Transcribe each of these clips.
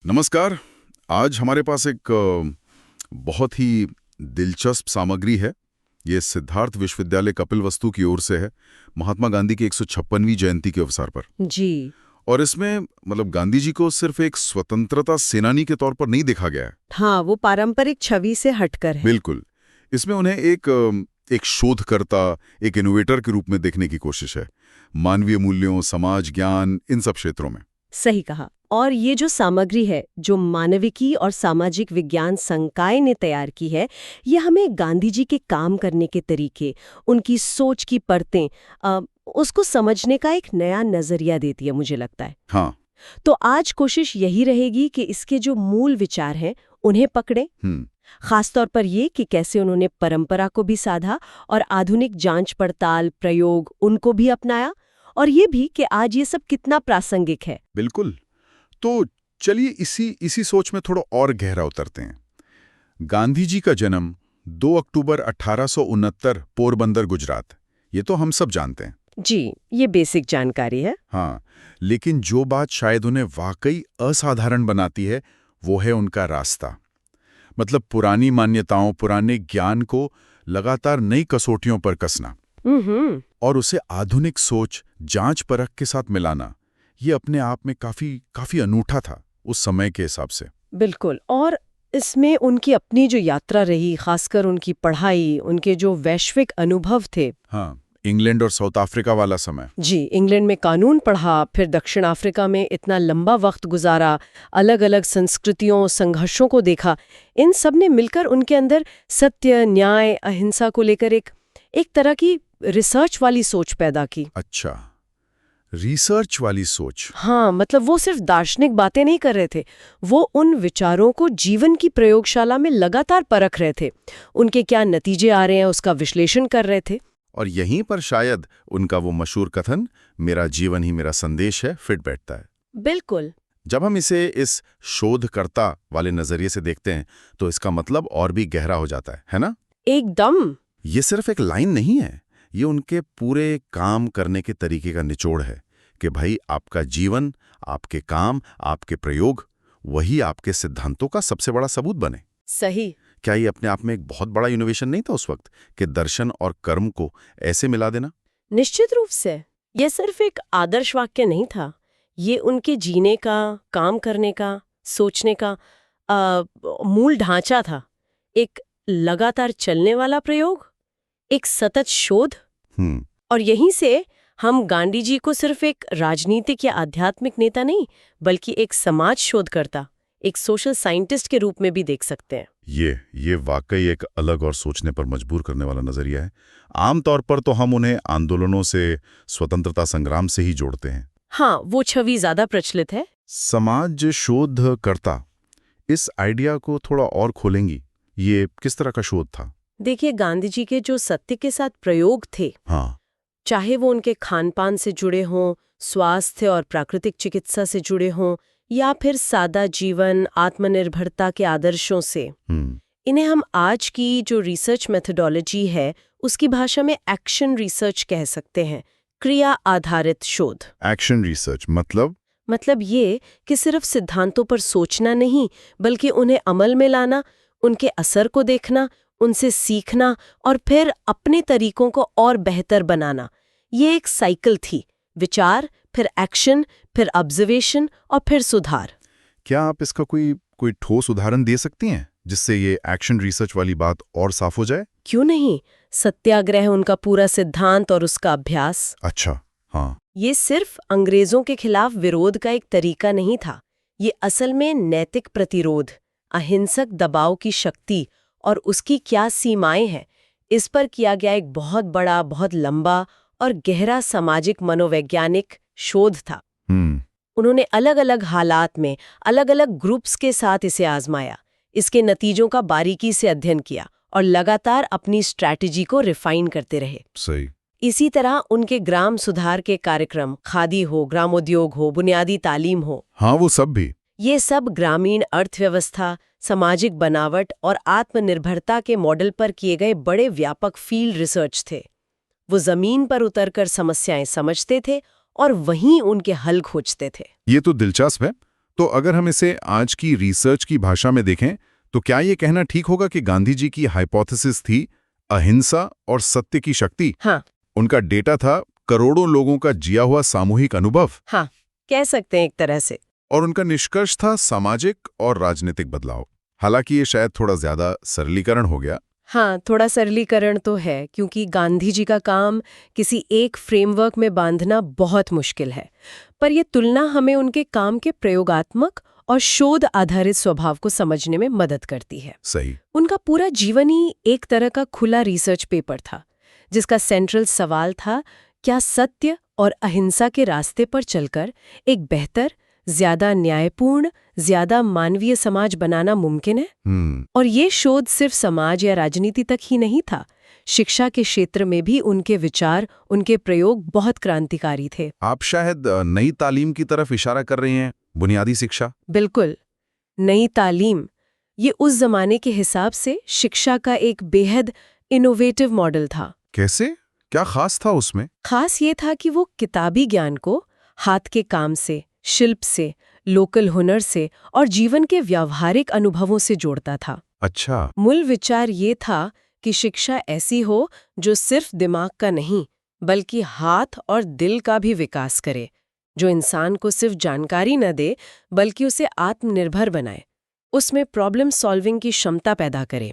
नमस्कार। आज हमारे पास एक बहुत ही दिलचस्प सामग्री है। ये सिद्धार्थ विश्वविद्यालय कपिलवस्तु की ओर से है, महात्मा गांधी की 156वीं जयंती के अवसर पर। जी। और इसमें गांधी जी को सिर्फ एक स्वतंत्रता सेनानी के तौर पर नहीं देखा गया है। हाँ, वो पारंपरिक छवि से हटकर है। बिल्कुल। इसमें उन्हें एक शोधकर्ता, एक इनोवेटर के रूप में देखने की कोशिश है, मानवीय मूल्यों, समाज ज्ञान, इन सब क्षेत्रों में। सही कहा। और ये जो सामग्री है, जो मानविकी और सामाजिक विज्ञान संकाय ने तैयार की है, ये हमें गांधी जी के काम करने के तरीके, उनकी सोच की परतें, उसको समझने का एक नया नजरिया देती है, मुझे लगता है। हाँ। तो आज कोशिश यही रहेगी कि इसके जो मूल विचार हैं, उन्हें पकड़ें। खासतौर पर ये कि कैसे उन्होंने परंपरा को भी साधा और आधुनिक जांच पड़ताल, प्रयोग, उनको भी अपनाया, और ये भी कि आज ये सब कितना प्रासंगिक है। बिल्कुल। तो चलिए इसी सोच में थोड़ा और गहरा उतरते हैं। गांधी जी का जन्म 2 अक्टूबर 1869 पोरबंदर, गुजरात। ये तो हम सब जानते हैं। जी, ये बेसिक जानकारी है। हाँ, लेकिन जो बात शायद उन्हें वाकई असाधारण बनाती है, वो है उनका रास्ता। पुरानी मान्यताओं, पुराने ज्ञान को लगातार नई कसौटियों पर कसना और उसे आधुनिक सोच, जांच परख के साथ मिलाना, ये अपने आप में काफी अनूठा था उस समय के हिसाब से। बिल्कुल। और इसमें उनकी अपनी जो यात्रा रही, खासकर उनकी पढ़ाई, उनके जो वैश्विक अनुभव थे। हाँ, इंग्लैंड और साउथ अफ्रीका वाला समय। जी, इंग्लैंड में कानून पढ़ा, फिर दक्षिण अफ्रीका में इतना लंबा वक्त गुजारा, अलग अलग संस्कृतियों, संघर्षों को देखा। इन सब ने मिलकर उनके अंदर सत्य, न्याय, अहिंसा को लेकर एक तरह की रिसर्च वाली सोच पैदा की। अच्छा, रिसर्च वाली सोच। हाँ, वो सिर्फ दार्शनिक बातें नहीं कर रहे थे, वो उन विचारों को जीवन की प्रयोगशाला में लगातार परख रहे थे। उनके क्या नतीजे आ रहे हैं, उसका विश्लेषण कर रहे थे। और यहीं पर शायद उनका वो मशहूर कथन, मेरा जीवन ही मेरा संदेश है, फिट बैठता है। बिल्कुल। जब हम इसे इस शोधकर्ता वाले नजरिए से देखते हैं, तो इसका मतलब और भी गहरा हो जाता है ना? एकदम। ये सिर्फ एक लाइन नहीं है, ये उनके पूरे काम करने के तरीके का निचोड़ है कि भाई, आपका जीवन, आपके काम, आपके प्रयोग, वही आपके सिद्धांतों का सबसे बड़ा सबूत बने। सही। क्या ये अपने आप में एक बहुत बड़ा इनोवेशन नहीं था उस वक्त, कि दर्शन और कर्म को ऐसे मिला देना? निश्चित रूप से। ये सिर्फ एक आदर्श वाक्य नहीं था, ये उनके जीने का, काम करने का, सोचने का मूल ढांचा था। एक लगातार चलने वाला प्रयोग, एक सतत शोध। और यहीं से हम गांधी जी को सिर्फ एक राजनीतिक या आध्यात्मिक नेता नहीं, बल्कि एक समाज शोधकर्ता, एक सोशल साइंटिस्ट के रूप में भी देख सकते हैं। ये वाकई एक अलग और सोचने पर मजबूर करने वाला नजरिया है। आमतौर पर तो हम उन्हें आंदोलनों से, स्वतंत्रता संग्राम से ही जोड़ते हैं। हाँ, वो छवि ज्यादा प्रचलित है। समाज शोधकर्ता, इस आइडिया को थोड़ा और खोलेंगी? ये किस तरह का शोध था? देखिए, गांधी जी के जो सत्य के साथ प्रयोग थे, हाँ, चाहे वो उनके खान पान से जुड़े हों, स्वास्थ्य और प्राकृतिक चिकित्सा से जुड़े हों, या फिर सादा जीवन, आत्मनिर्भरता के आदर्शों से, इन्हें हम आज की जो रिसर्च मेथोडोलॉजी है, उसकी भाषा में एक्शन रिसर्च कह सकते हैं। क्रिया आधारित शोध। एक्शन रिसर्च मतलब ये कि सिर्फ सिद्धांतों पर सोचना नहीं, बल्कि उन्हें अमल में लाना, उनके असर को देखना, उनसे सीखना और फिर अपने तरीकों को और बेहतर बनाना। ये एक साइकिल थी, विचार, फिर एक्शन, फिर ऑब्जर्वेशन और फिर सुधार। क्या आप इसका कोई ठोस उदाहरण दे सकती हैं, जिससे ये एक्शन रिसर्च वाली बात और साफ हो जाए? क्यों नहीं। सत्याग्रह उनका पूरा सिद्धांत और उसका अभ्यास। अच्छा, हाँ। ये सिर्फ अंग्रेजों के खिलाफ विरोध का एक तरीका नहीं था, ये असल में नैतिक प्रतिरोध, अहिंसक दबाव की शक्ति और उसकी क्या सीमाएं हैं, इस पर किया गया एक बहुत बड़ा, बहुत लंबा और गहरा सामाजिक मनोवैज्ञानिक शोध था। उन्होंने अलग अलग हालात में अलग अलग ग्रुप्स के साथ इसे आजमाया, इसके नतीजों का बारीकी से अध्ययन किया और लगातार अपनी स्ट्रैटेजी को रिफाइन करते रहे। सही। इसी तरह उनके ग्राम सुधार के कार्यक्रम, खादी हो, ग्रामोद्योग हो, बुनियादी तालीम हो, हाँ, वो सब भी, ये सब ग्रामीण अर्थव्यवस्था, सामाजिक बनावट और आत्मनिर्भरता के मॉडल पर किए गए बड़े व्यापक फील्ड रिसर्च थे। वो जमीन पर उतरकर समस्याएं समझते थे और वहीं उनके हल खोजते थे। ये तो दिलचस्प है। तो अगर हम इसे आज की रिसर्च की भाषा में देखें तो क्या ये कहना ठीक होगा कि गांधी जी की हाइपोथेसिस थी अहिंसा और सत्य की शक्ति? हाँ। उनका डेटा था करोड़ों लोगों का जिया हुआ सामूहिक अनुभव। हाँ, कह सकते हैं एक तरह से। और उनका निष्कर्ष था सामाजिक और राजनीतिक बदलाव। हालांकि ये शायद थोड़ा ज्यादा सरलीकरण हो गया। हाँ, थोड़ा सरलीकरण तो है, क्योंकि गांधी जी का काम किसी एक फ्रेमवर्क में बांधना बहुत मुश्किल है। पर यह तुलना हमें उनके काम के प्रयोगात्मक और शोध आधारित स्वभाव को समझने में मदद करती है। सही। उनका पूरा जीवन ही एक तरह का खुला रिसर्च पेपर था, जिसका सेंट्रल सवाल था, क्या सत्य और अहिंसा के रास्ते पर चलकर एक बेहतर, ज्यादा न्यायपूर्ण, ज्यादा मानवीय समाज बनाना मुमकिन है? और ये शोध सिर्फ समाज या राजनीति तक ही नहीं था। शिक्षा के क्षेत्र में भी उनके विचार, उनके प्रयोग बहुत क्रांतिकारी थे। आप शायद नई तालीम की तरफ इशारा कर रही हैं, बुनियादी शिक्षा। बिल्कुल, नई तालीम, ये उस जमाने के हिसाब से शिक्षा का एक बेहद इनोवेटिव मॉडल था। कैसे? क्या खास था उसमें? खास ये था कि वो किताबी ज्ञान को हाथ के काम से, शिल्प से, लोकल हुनर से और जीवन के व्यावहारिक अनुभवों से जोड़ता था। अच्छा। मूल विचार ये था कि शिक्षा ऐसी हो जो सिर्फ दिमाग का नहीं, बल्कि हाथ और दिल का भी विकास करे, जो इंसान को सिर्फ जानकारी न दे, बल्कि उसे आत्मनिर्भर बनाए, उसमें प्रॉब्लम सॉल्विंग की क्षमता पैदा करे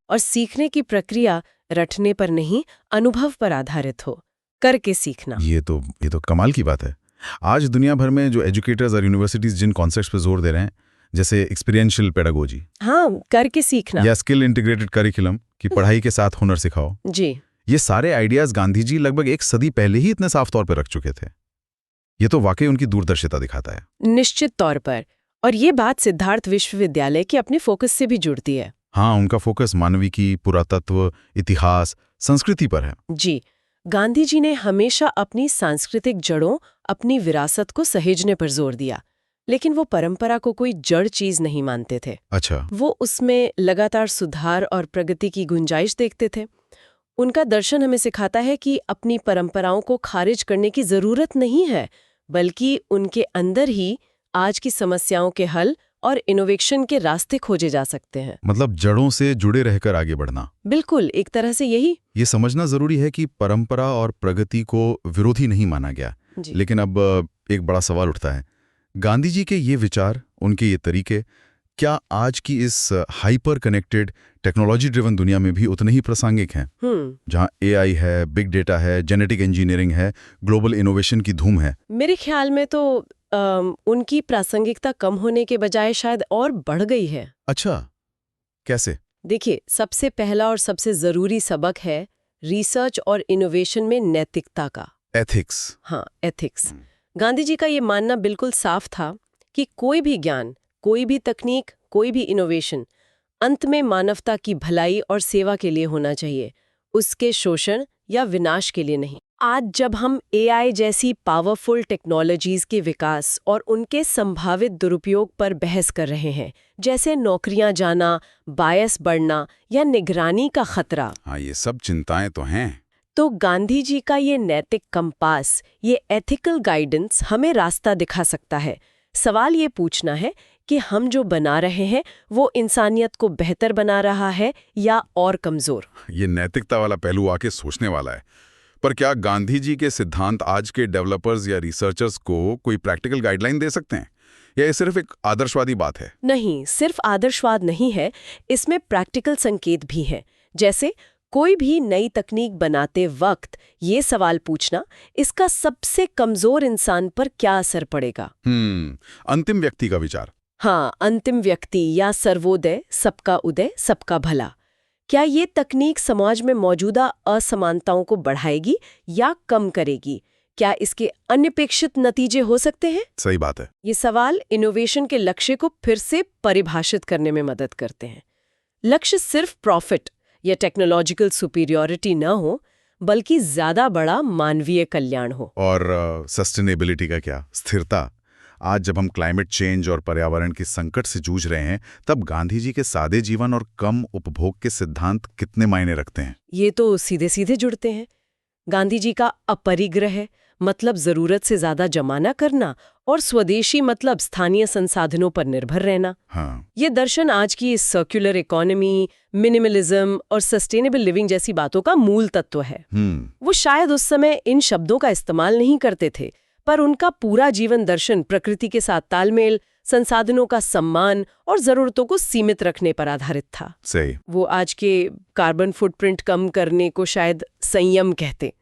और सीखने की प्रक्रिया रटने पर नहीं, अनुभव पर आधारित हो, करके सीखना। ये तो कमाल की बात है। आज दुनिया भर में जो एजुकेटर्स और यूनिवर्सिटीज जिन कॉन्सेप्ट्स पे जोर दे रहे हैं, जैसे एक्सपीरियंशियल पेडागोजी, हाँ, करके सीखना, या स्किल इंटीग्रेटेड करिकुलम कि पढ़ाई के साथ हुनर सिखाओ, जी, ये सारे आइडियाज गांधी जी लगभग एक सदी पहले ही इतने साफ तौर पर रख चुके थे। ये तो वाकई उनकी दूरदर्शिता दिखाता है। निश्चित तौर पर। और ये बात सिद्धार्थ विश्वविद्यालय के अपने फोकस से भी जुड़ती है। हाँ, उनका फोकस मानविकी, पुरातत्व, इतिहास, संस्कृति पर है। जी, गांधी जी ने हमेशा अपनी सांस्कृतिक जड़ों, अपनी विरासत को सहेजने पर जोर दिया, लेकिन वो परंपरा को कोई जड़ चीज नहीं मानते थे। अच्छा। वो उसमें लगातार सुधार और प्रगति की गुंजाइश देखते थे। उनका दर्शन हमें सिखाता है कि अपनी परंपराओं को खारिज करने की जरूरत नहीं है, बल्कि उनके अंदर ही आज की समस्याओं के हल और इनोवेशन के रास्ते खोजे जा सकते हैं। मतलब जड़ों से जुड़े रहकर आगे बढ़ना। बिल्कुल, एक तरह से यही। ये समझना जरूरी है कि परंपरा और प्रगति को विरोधी नहीं माना गया। लेकिन अब एक बड़ा सवाल उठता है, गांधी जी के ये विचार, उनके ये तरीके, क्या आज की इस हाइपर कनेक्टेड, टेक्नोलॉजी ड्रिवन दुनिया में भी उतने ही प्रासंगिक हैं? जहां एआई है, बिग डेटा है, जेनेटिक इंजीनियरिंग है, ग्लोबल इनोवेशन की धूम है। मेरे ख्याल में तो उनकी प्रासंगिकता कम होने के बजाय शायद और बढ़ गई है। अच्छा, कैसे? देखिए, सबसे पहला और सबसे जरूरी सबक है रिसर्च और इनोवेशन में नैतिकता का। एथिक्स। हाँ, एथिक्स। गांधी जी का ये मानना बिल्कुल साफ था कि कोई भी ज्ञान, कोई भी तकनीक, कोई भी इनोवेशन अंत में मानवता की भलाई और सेवा के लिए होना चाहिए, उसके शोषण या विनाश के लिए नहीं। आज जब हम एआई जैसी पावरफुल टेक्नोलॉजीज के विकास और उनके संभावित दुरुपयोग पर बहस कर रहे हैं, जैसे नौकरियां जाना, बायस बढ़ना या निगरानी का खतरा, हाँ, ये सब चिंताएं तो हैं। तो गांधी जी का ये नैतिक कंपास, ये एथिकल गाइडेंस हमें रास्ता दिखा सकता है। सवाल ये पूछना है कि हम जो बना रहे हैं वो इंसानियत को बेहतर बना रहा है या और कमजोर। ये नैतिकता वाला पहलू आके सोचने वाला है। पर क्या गांधी जी के सिद्धांत आज के डेवलपर्स या रिसर्चर्स को कोई प्रैक्टिकल गाइडलाइन दे सकते हैं, या ये सिर्फ एक आदर्शवादी बात है? नहीं, सिर्फ आदर्शवाद नहीं है, इसमें प्रैक्टिकल संकेत भी हैं। जैसे कोई भी नई तकनीक बनाते वक्त ये सवाल पूछना, इसका सबसे कमजोर इंसान पर क्या असर पड़ेगा। अंतिम व्यक्ति का विचार। हाँ, अंतिम व्यक्ति या सर्वोदय, सबका उदय, सबका भला। क्या ये तकनीक समाज में मौजूदा असमानताओं को बढ़ाएगी या कम करेगी? क्या इसके अनपेक्षित नतीजे हो सकते हैं? सही बात है। ये सवाल इनोवेशन के लक्ष्य को फिर से परिभाषित करने में मदद करते हैं। लक्ष्य सिर्फ प्रॉफिट या टेक्नोलॉजिकल सुपीरियॉरिटी न हो, बल्कि ज्यादा बड़ा मानवीय कल्याण हो। और सस्टेनेबिलिटी का क्या? स्थिरता। आज जब हम क्लाइमेट चेंज और पर्यावरण के संकट से जूझ रहे हैं, तब गांधी जी के सादे जीवन और कम उपभोग के सिद्धांत कितने मायने रखते हैं? ये तो सीधे सीधे जुड़ते हैं। गांधी जी का अपरिग्रह मतलब जरूरत से ज्यादा जमा न करना, और स्वदेशी मतलब स्थानीय संसाधनों पर निर्भर रहना। हाँ, ये दर्शन आज की इस सर्कुलर इकोनॉमी, मिनिमलिज्म और सस्टेनेबल लिविंग जैसी बातों का मूल तत्व है। वो शायद उस समय इन शब्दों का इस्तेमाल नहीं करते थे, पर उनका पूरा जीवन दर्शन प्रकृति के साथ तालमेल, संसाधनों का सम्मान और जरूरतों को सीमित रखने पर आधारित था। सही। वो आज के कार्बन फुटप्रिंट कम करने को शायद संयम कहते।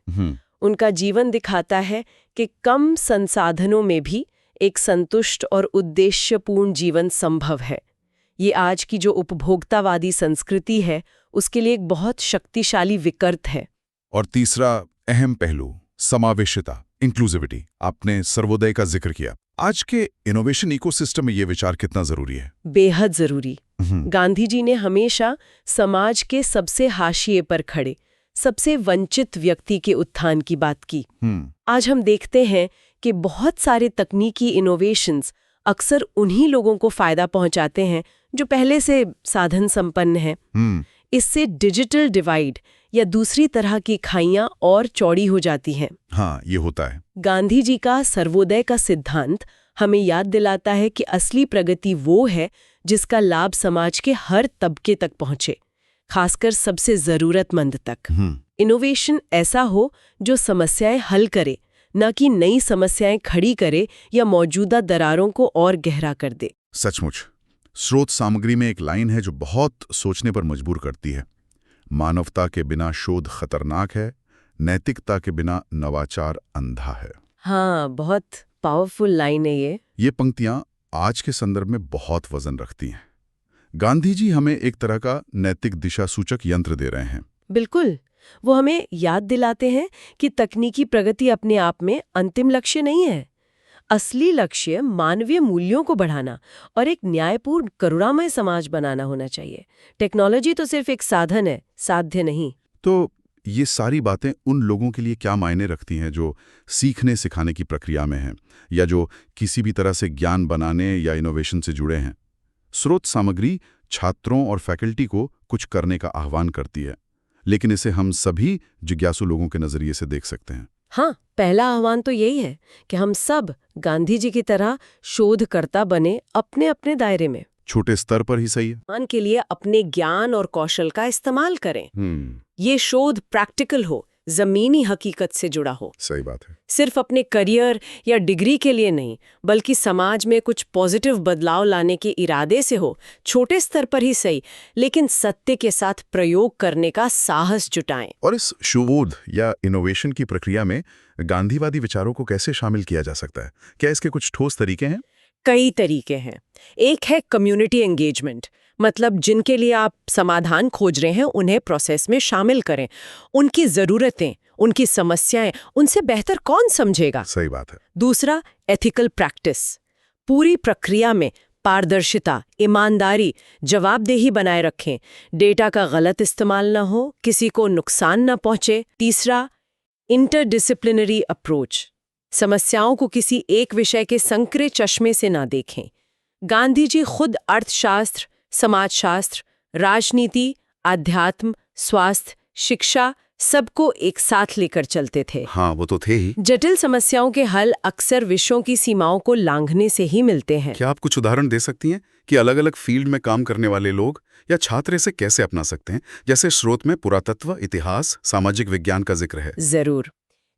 उनका जीवन दिखाता है कि कम संसाधनों में भी एक संतुष्ट और उद्देश्यपूर्ण जीवन संभव है। ये आज की जो उपभोक्तावादी संस्कृति है, उसके लिए एक बहुत शक्तिशाली विकल्प है। और तीसरा अहम पहलू, समावेशिता, इंक्लूसिविटी। आपने सर्वोदय का जिक्र किया। आज के इनोवेशन इकोसिस्टम में ये विचार कितना जरूरी है? बेहद जरूरी। गांधी जी ने हमेशा समाज के सबसे हाशिए पर खड़े, सबसे वंचित व्यक्ति के उत्थान की बात की। आज हम देखते हैं कि बहुत सारे तकनीकी इनोवेशंस अक्सर उन्हीं लोगों को फायदा पहुंचाते हैं जो पहले से साधन संपन्न हैं। इससे डिजिटल डिवाइड या दूसरी तरह की खाइयां और चौड़ी हो जाती हैं। हाँ, ये होता है। गांधी जी का सर्वोदय का सिद्धांत हमें याद दिलाता है कि असली प्रगति वो है जिसका लाभ समाज के हर तबके तक पहुंचे, खासकर सबसे जरूरतमंद तक। इनोवेशन ऐसा हो जो समस्याएं हल करे, न कि नई समस्याएं खड़ी करे या मौजूदा दरारों को और गहरा कर दे। सचमुच। स्रोत सामग्री में एक लाइन है जो बहुत सोचने पर मजबूर करती है। मानवता के बिना शोध खतरनाक है, नैतिकता के बिना नवाचार अंधा है। हाँ, बहुत पावरफुल लाइन है ये। ये पंक्तियां आज के संदर्भ में बहुत वजन रखती हैं। गांधी जी हमें एक तरह का नैतिक दिशा सूचक यंत्र दे रहे हैं। बिल्कुल। वो हमें याद दिलाते हैं कि तकनीकी प्रगति अपने आप में अंतिम लक्ष्य नहीं है। असली लक्ष्य मानवीय मूल्यों को बढ़ाना और एक न्यायपूर्ण करुणामय समाज बनाना होना चाहिए। टेक्नोलॉजी तो सिर्फ एक साधन है, साध्य नहीं। तो ये सारी बातें उन लोगों के लिए क्या मायने रखती हैं जो सीखने सिखाने की प्रक्रिया में हैं या जो किसी भी तरह से ज्ञान बनाने या इनोवेशन से जुड़े हैं? स्रोत सामग्री छात्रों और फैकल्टी को कुछ करने का आह्वान करती है, लेकिन इसे हम सभी जिज्ञासु लोगों के नजरिए से देख सकते हैं। हाँ, पहला आह्वान तो यही है कि हम सब गांधी जी की तरह शोधकर्ता बने, अपने अपने दायरे में, छोटे स्तर पर ही सही है। मान के लिए अपने ज्ञान और कौशल का इस्तेमाल करें। ये शोध प्रैक्टिकल हो, जमीनी हकीकत से जुड़ा हो। सही बात है। सिर्फ अपने करियर या डिग्री के लिए नहीं, बल्कि समाज में कुछ पॉजिटिव बदलाव लाने के इरादे से हो। छोटे स्तर पर ही सही, लेकिन सत्य के साथ प्रयोग करने का साहस जुटाएं। और इस शोध या इनोवेशन की प्रक्रिया में गांधीवादी विचारों को कैसे शामिल किया जा सकता है? क्या इसके कुछ ठोस तरीके हैं? कई तरीके हैं। एक है कम्युनिटी एंगेजमेंट, मतलब जिनके लिए आप समाधान खोज रहे हैं उन्हें प्रोसेस में शामिल करें। उनकी ज़रूरतें, उनकी समस्याएं उनसे बेहतर कौन समझेगा? सही बात है। दूसरा, एथिकल प्रैक्टिस। पूरी प्रक्रिया में पारदर्शिता, ईमानदारी, जवाबदेही बनाए रखें। डेटा का गलत इस्तेमाल न हो, किसी को नुकसान न पहुंचे। तीसरा, इंटरडिसिप्लिनरी अप्रोच। समस्याओं को किसी एक विषय के संकरे चश्मे से ना देखें। गांधी जी खुद अर्थशास्त्र, समाजशास्त्र, राजनीति, अध्यात्म, स्वास्थ्य, शिक्षा सबको एक साथ लेकर चलते थे। हाँ, वो तो थे ही। जटिल समस्याओं के हल अक्सर विषयों की सीमाओं को लांघने से ही मिलते हैं। क्या आप कुछ उदाहरण दे सकती हैं कि अलग-अलग फील्ड में काम करने वाले लोग या छात्र इसे कैसे अपना सकते हैं? जैसे स्रोत में पुरातत्व, इतिहास, सामाजिक विज्ञान का जिक्र है। जरूर।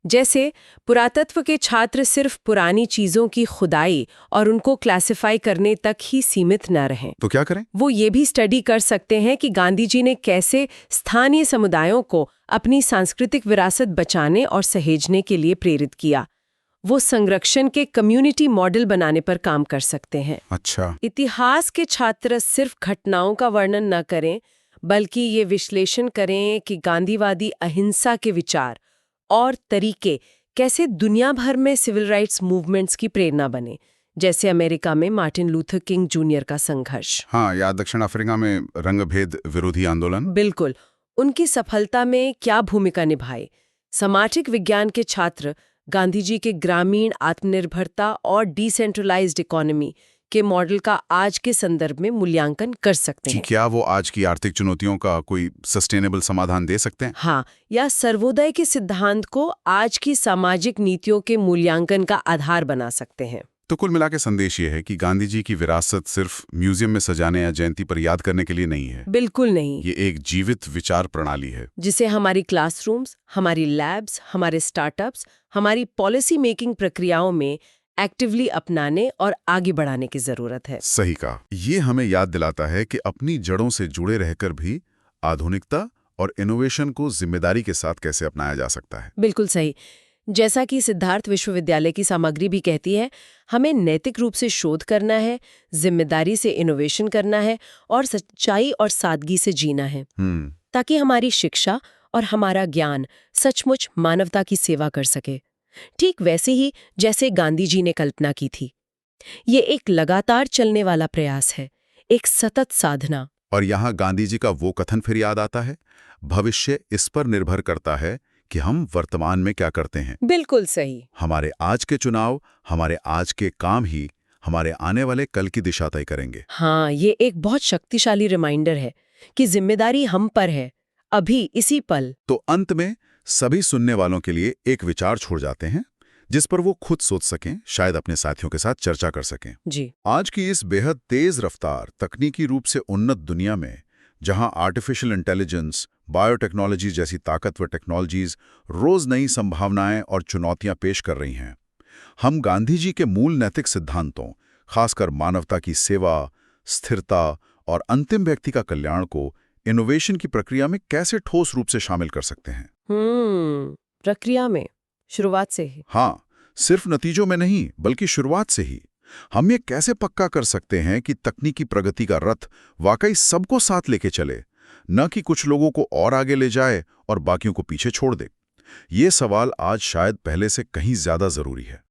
जैसे पुरातत्व के छात्र सिर्फ पुरानी चीजों की खुदाई और उनको क्लासिफाई करने तक ही सीमित न रहें। तो क्या करें? वो ये भी स्टडी कर सकते हैं कि गांधी जी ने कैसे स्थानीय समुदायों को अपनी सांस्कृतिक विरासत बचाने और सहेजने के लिए प्रेरित किया। वो संरक्षण के कम्युनिटी मॉडल बनाने पर काम कर सकते हैं। अच्छा। इतिहास के छात्र सिर्फ घटनाओं का वर्णन न करें, बल्कि ये विश्लेषण करें कि गांधीवादी अहिंसा के विचार और तरीके कैसे दुनिया भर में सिविल राइट्स मूवमेंट्स की प्रेरणा बने, जैसे अमेरिका में मार्टिन लूथर किंग जूनियर का संघर्ष। हाँ, या दक्षिण अफ्रीका में रंगभेद विरोधी आंदोलन। बिल्कुल। उनकी सफलता में क्या भूमिका निभाई। सामाजिक विज्ञान के छात्र गांधी जी के ग्रामीण आत्मनिर्भरता और डिसेंट्रलाइज्ड इकोनॉमी के मॉडल का आज के संदर्भ में मूल्यांकन कर सकते जी, हैं। क्या वो आज की आर्थिक चुनौतियों का कोई सस्टेनेबल समाधान दे सकते हैं? हाँ, या सर्वोदय के सिद्धांत को आज की सामाजिक नीतियों के मूल्यांकन का आधार बना सकते हैं। तो कुल मिला के संदेश ये है कि गांधी जी की विरासत सिर्फ म्यूजियम में सजाने या जयंती पर याद करने के लिए नहीं है। बिल्कुल नहीं। ये एक जीवित विचार प्रणाली है जिसे हमारी क्लासरूम्स, हमारी लैब्स, हमारे स्टार्टअप्स, हमारी पॉलिसी मेकिंग प्रक्रियाओं में एक्टिवली अपनाने और आगे बढ़ाने की जरूरत है। सही कहा। ये हमें याद दिलाता है कि अपनी जड़ों से जुड़े रहकर भी आधुनिकता और इनोवेशन को जिम्मेदारी के साथ कैसे अपनाया जा सकता है। बिल्कुल सही। जैसा कि सिद्धार्थ विश्वविद्यालय की सामग्री भी कहती है, हमें नैतिक रूप से शोध करना है, जिम्मेदारी से इनोवेशन करना है और सच्चाई और सादगी से जीना है, ताकि हमारी शिक्षा और हमारा ज्ञान सचमुच मानवता की सेवा कर सके। ठीक वैसे ही जैसे गांधी जी ने कल्पना की थी। ये एक लगातार चलने वाला प्रयास है, एक सतत साधना। और यहाँ गांधी जी का वो कथन फिर याद आता है, भविष्य इस पर निर्भर करता है कि हम वर्तमान में क्या करते हैं। बिल्कुल सही। हमारे आज के चुनाव, हमारे आज के काम ही हमारे आने वाले कल की दिशा तय करेंगे। हाँ, ये एक बहुत शक्तिशाली रिमाइंडर है कि जिम्मेदारी हम पर है, अभी इसी पल। तो अंत में सभी सुनने वालों के लिए एक विचार छोड़ जाते हैं, जिस पर वो खुद सोच सकें, शायद अपने साथियों के साथ चर्चा कर सकें। जी। आज की इस बेहद तेज रफ्तार, तकनीकी रूप से उन्नत दुनिया में, जहां आर्टिफिशियल इंटेलिजेंस, बायोटेक्नोलॉजी जैसी ताकतवर टेक्नोलॉजीज रोज नई संभावनाएं और चुनौतियां पेश कर रही हैं, हम गांधी जी के मूल नैतिक सिद्धांतों, खासकर मानवता की सेवा, स्थिरता और अंतिम व्यक्ति का कल्याण को इनोवेशन की प्रक्रिया में कैसे ठोस रूप से शामिल कर सकते हैं। प्रक्रिया में शुरुआत से ही। हाँ, सिर्फ नतीजों में नहीं, बल्कि शुरुआत से ही। हम ये कैसे पक्का कर सकते हैं कि तकनीकी प्रगति का रथ वाकई सबको साथ लेके चले, न कि कुछ लोगों को और आगे ले जाए और बाकियों को पीछे छोड़ दे। ये सवाल आज शायद पहले से कहीं ज्यादा जरूरी है।